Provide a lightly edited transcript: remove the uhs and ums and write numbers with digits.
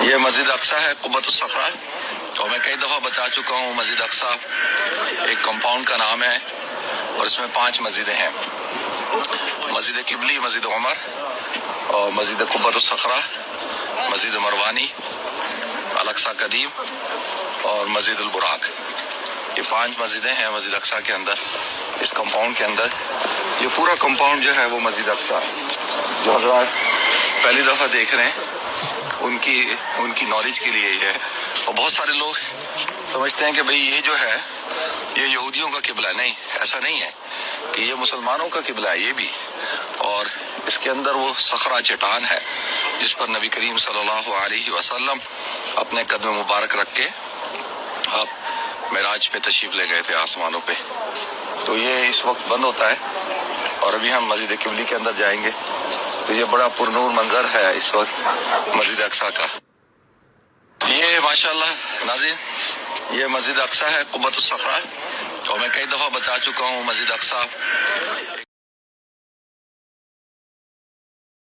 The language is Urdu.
یہ مسجد اقصیٰ ہے، قبۃ الصخرہ، اور میں کئی دفعہ بتا چکا ہوں مسجد اقصیٰ ایک کمپاؤنڈ کا نام ہے اور اس میں 5 مسجدیں ہیں، مسجد قبلی، مسجد عمر، اور مسجد قبۃ الصخرہ، مسجد مروانی، الاقصیٰ قدیم اور مسجد البراق۔ یہ 5 مسجدیں ہیں مسجد اقصیٰ کے اندر، اس کمپاؤنڈ کے اندر۔ یہ پورا کمپاؤنڈ جو ہے وہ مسجد اقصیٰ، جو حضرات پہلی دفعہ دیکھ رہے ہیں ان کی نالج کے لیے یہ ہے۔ اور بہت سارے لوگ سمجھتے ہیں کہ بھئی یہ جو ہے یہ یہودیوں کا قبلہ ہے۔ نہیں، ایسا نہیں ہے کہ یہ مسلمانوں کا قبلہ ہے، یہ بھی۔ اور اس کے اندر وہ صخرہ چٹان ہے جس پر نبی کریم صلی اللہ علیہ وسلم اپنے قدم مبارک رکھ کے آپ معراج پہ تشریف لے گئے تھے آسمانوں پہ۔ تو یہ اس وقت بند ہوتا ہے اور ابھی ہم مسجد قبلی کے اندر جائیں گے۔ تو یہ بڑا پرنور منظر ہے اس وقت مسجد اقصیٰ کا۔ یہ ماشاءاللہ ناظرین، یہ مسجد اقصیٰ ہے، قبۃ الصخرہ، اور میں کئی دفعہ بتا چکا ہوں مسجد اقصیٰ